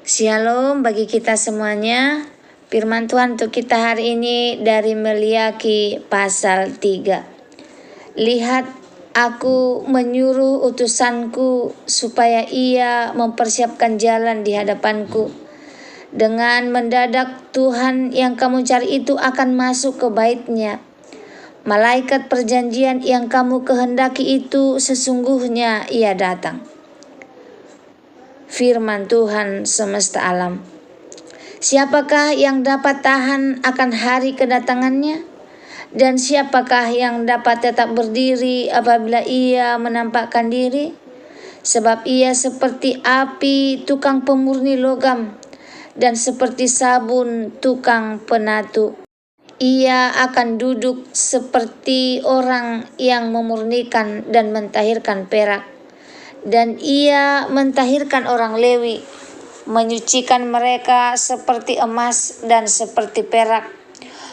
Shalom bagi kita semuanya. Firman Tuhan untuk kita hari ini dari Maliaki pasal 3. Lihat, aku menyuruh utusanku supaya ia mempersiapkan jalan di hadapanku. Dengan mendadak Tuhan yang kamu cari itu akan masuk ke bait-Nya. Malaikat perjanjian yang kamu kehendaki itu sesungguhnya ia datang. Firman Tuhan semesta alam. Siapakah yang dapat tahan akan hari kedatangannya? Dan siapakah yang dapat tetap berdiri apabila ia menampakkan diri? Sebab ia seperti api tukang pemurni logam dan seperti sabun tukang penatu. Ia akan duduk seperti orang yang memurnikan dan mentahirkan perak. Dan ia mentahirkan orang Lewi, menyucikan mereka seperti emas dan seperti perak,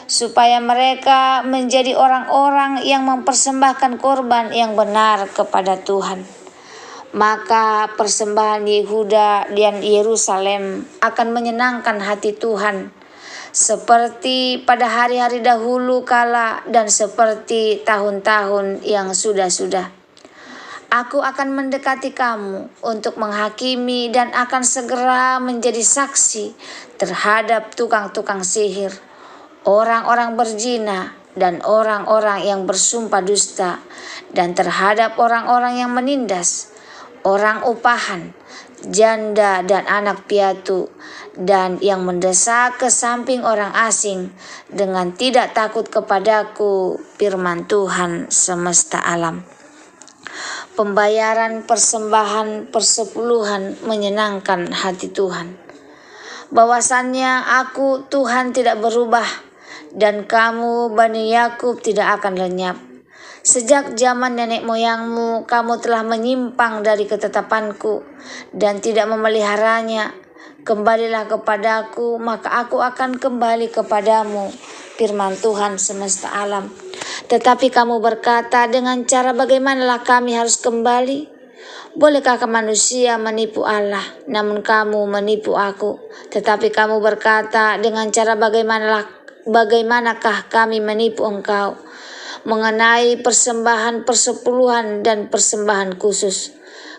supaya mereka menjadi orang-orang yang mempersembahkan korban yang benar kepada Tuhan. Maka persembahan Yehuda dan Yerusalem akan menyenangkan hati Tuhan, seperti pada hari-hari dahulu kala dan seperti tahun-tahun yang sudah-sudah. Aku akan mendekati kamu untuk menghakimi dan akan segera menjadi saksi terhadap tukang-tukang sihir, orang-orang berzina, dan orang-orang yang bersumpah dusta, dan terhadap orang-orang yang menindas, orang upahan, janda dan anak piatu, dan yang mendesak ke samping orang asing dengan tidak takut kepadaku, firman Tuhan semesta alam. Pembayaran persembahan persepuluhan menyenangkan hati Tuhan. Bahwasannya aku Tuhan tidak berubah, dan kamu Bani Yakub tidak akan lenyap. Sejak zaman nenek moyangmu kamu telah menyimpang dari ketetapanku dan tidak memeliharanya. Kembalilah kepadaku, maka aku akan kembali kepadamu, firman Tuhan semesta alam. Tetapi kamu berkata, dengan cara bagaimanakah kami harus kembali? Bolehkah manusia menipu Allah, namun kamu menipu aku? Tetapi kamu berkata, dengan cara bagaimanakah kami menipu engkau? Mengenai persembahan persepuluhan dan persembahan khusus,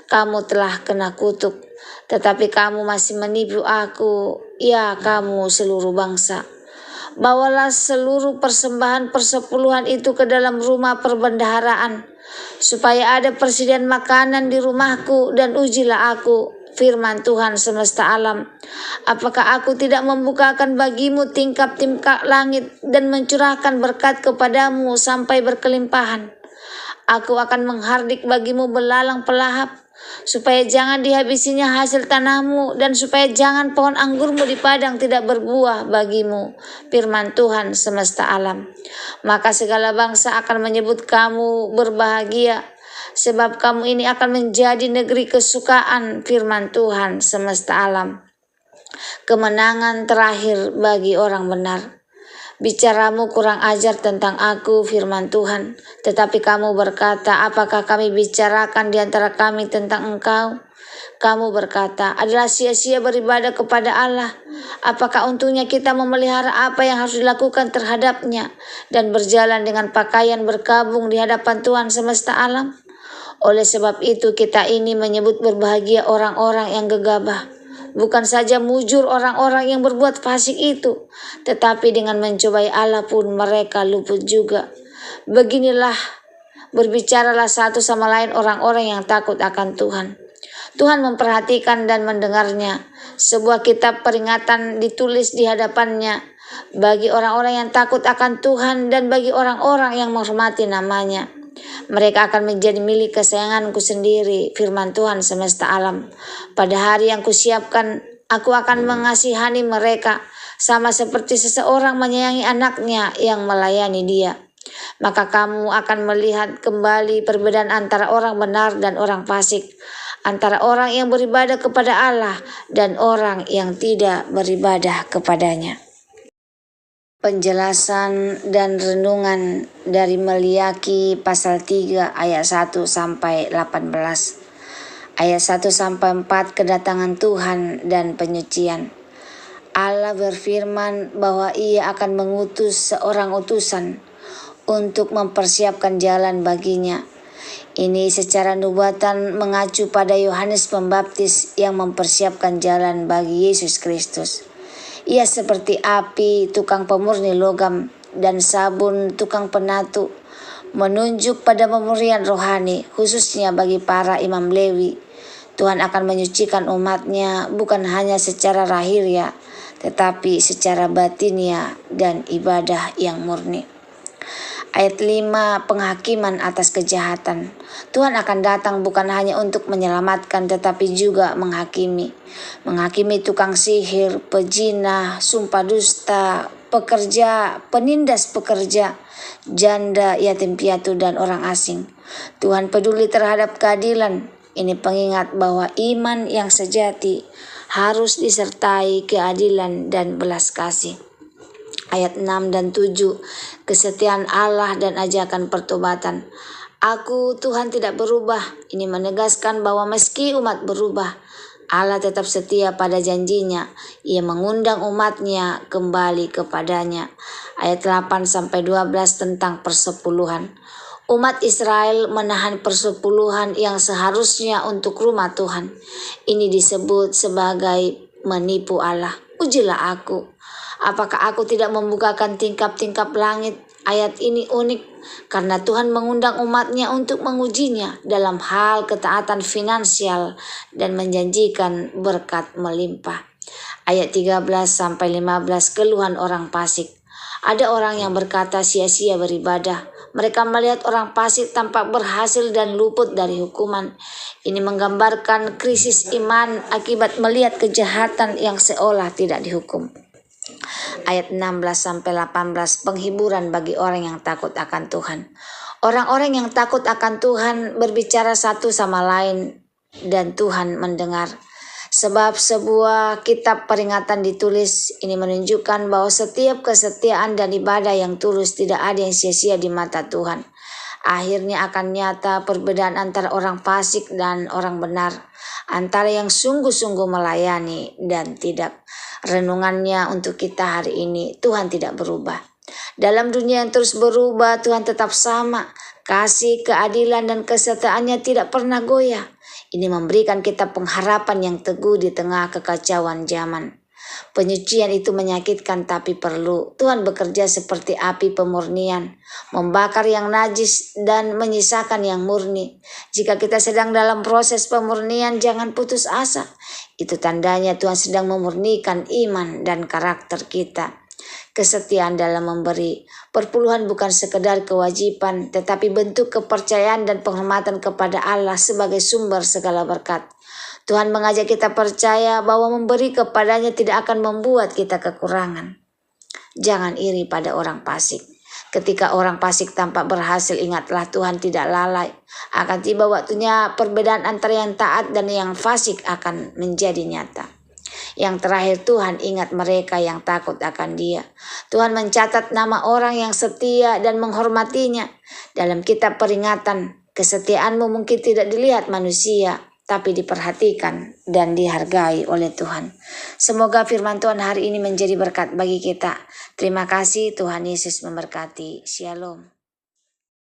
kamu telah kena kutuk. Tetapi kamu masih menipu aku, ya kamu seluruh bangsa. Bawalah seluruh persembahan persepuluhan itu ke dalam rumah perbendaharaan, supaya ada persediaan makanan di rumahku, dan ujilah aku, firman Tuhan semesta alam. Apakah aku tidak membukakan bagimu tingkap-tingkap langit dan mencurahkan berkat kepadamu sampai berkelimpahan? Aku akan menghardik bagimu belalang pelahap, supaya jangan dihabisinya hasil tanahmu, dan supaya jangan pohon anggurmu di padang tidak berbuah bagimu, firman Tuhan semesta alam. Maka segala bangsa akan menyebut kamu berbahagia, sebab kamu ini akan menjadi negeri kesukaan, firman Tuhan semesta alam. Kemenangan terakhir bagi orang benar. Bicaramu kurang ajar tentang aku, firman Tuhan. Tetapi kamu berkata, apakah kami bicarakan di antara kami tentang engkau? Kamu berkata, adalah sia-sia beribadah kepada Allah. Apakah untungnya kita memelihara apa yang harus dilakukan terhadapnya, dan berjalan dengan pakaian berkabung di hadapan Tuhan semesta alam? Oleh sebab itu kita ini menyebut berbahagia orang-orang yang gegabah. Bukan saja mujur orang-orang yang berbuat fasik itu, tetapi dengan mencobai Allah pun mereka luput juga. Beginilah, berbicaralah satu sama lain orang-orang yang takut akan Tuhan. Tuhan memperhatikan dan mendengarnya. Sebuah kitab peringatan ditulis di hadapannya bagi orang-orang yang takut akan Tuhan dan bagi orang-orang yang menghormati namanya. Mereka akan menjadi milik kesayanganku sendiri, firman Tuhan semesta alam. Pada hari yang kusiapkan, aku akan mengasihani mereka, sama seperti seseorang menyayangi anaknya yang melayani dia. Maka kamu akan melihat kembali perbedaan antara orang benar dan orang fasik, antara orang yang beribadah kepada Allah dan orang yang tidak beribadah kepadanya. Penjelasan dan renungan dari Maliaki pasal 3 ayat 1 sampai 18. Ayat 1-4 kedatangan Tuhan dan penyucian. Allah berfirman bahwa Ia akan mengutus seorang utusan untuk mempersiapkan jalan baginya. Ini secara nubuatan mengacu pada Yohanes Pembaptis yang mempersiapkan jalan bagi Yesus Kristus. Ia seperti api, tukang pemurni logam, dan sabun, tukang penatu, menunjuk pada pemurnian rohani, khususnya bagi para imam Lewi. Tuhan akan menyucikan umatnya bukan hanya secara lahiriah, tetapi secara batiniah dan ibadah yang murni. Ayat 5, penghakiman atas kejahatan. Tuhan akan datang bukan hanya untuk menyelamatkan tetapi juga menghakimi. Menghakimi tukang sihir, pejina, sumpah dusta, pekerja, penindas pekerja, janda, yatim piatu, dan orang asing. Tuhan peduli terhadap keadilan. Ini pengingat bahwa iman yang sejati harus disertai keadilan dan belas kasih. Ayat 6 dan 7, kesetiaan Allah dan ajakan pertobatan. Aku Tuhan tidak berubah. Ini menegaskan bahwa meski umat berubah, Allah tetap setia pada janjinya. Ia mengundang umatnya kembali kepadanya. Ayat 8-12 tentang persepuluhan. Umat Israel menahan persepuluhan yang seharusnya untuk rumah Tuhan. Ini disebut sebagai menipu Allah. Ujilah aku. Apakah aku tidak membukakan tingkap-tingkap langit? Ayat ini unik karena Tuhan mengundang umatnya untuk mengujinya dalam hal ketaatan finansial dan menjanjikan berkat melimpah. Ayat 13-15 keluhan orang fasik. Ada orang yang berkata sia-sia beribadah. Mereka melihat orang fasik tampak berhasil dan luput dari hukuman. Ini menggambarkan krisis iman akibat melihat kejahatan yang seolah tidak dihukum. Ayat 16-18 penghiburan bagi orang yang takut akan Tuhan. Orang-orang yang takut akan Tuhan berbicara satu sama lain dan Tuhan mendengar. Sebab sebuah kitab peringatan ditulis, ini menunjukkan bahwa setiap kesetiaan dan ibadah yang tulus tidak ada yang sia-sia di mata Tuhan. Akhirnya akan nyata perbedaan antara orang fasik dan orang benar, antara yang sungguh-sungguh melayani dan tidak. Renungannya untuk kita hari ini, Tuhan tidak berubah. Dalam dunia yang terus berubah, Tuhan tetap sama. Kasih, keadilan, dan kesetiaannya tidak pernah goyah. Ini memberikan kita pengharapan yang teguh di tengah kekacauan zaman. Penyucian itu menyakitkan tapi perlu. Tuhan bekerja seperti api pemurnian, membakar yang najis dan menyisakan yang murni. Jika kita sedang dalam proses pemurnian, jangan putus asa. Itu tandanya Tuhan sedang memurnikan iman dan karakter kita. Kesetiaan dalam memberi. Perpuluhan bukan sekedar kewajiban, tetapi bentuk kepercayaan dan penghormatan kepada Allah sebagai sumber segala berkat. Tuhan mengajak kita percaya bahwa memberi kepadanya tidak akan membuat kita kekurangan. Jangan iri pada orang fasik. Ketika orang fasik tampak berhasil, ingatlah Tuhan tidak lalai. Akan tiba waktunya perbedaan antara yang taat dan yang fasik akan menjadi nyata. Yang terakhir, Tuhan ingat mereka yang takut akan Dia. Tuhan mencatat nama orang yang setia dan menghormatinya. Dalam kitab peringatan, kesetiaanmu mungkin tidak dilihat manusia, tapi diperhatikan dan dihargai oleh Tuhan. Semoga firman Tuhan hari ini menjadi berkat bagi kita. Terima kasih, Tuhan Yesus memberkati. Shalom.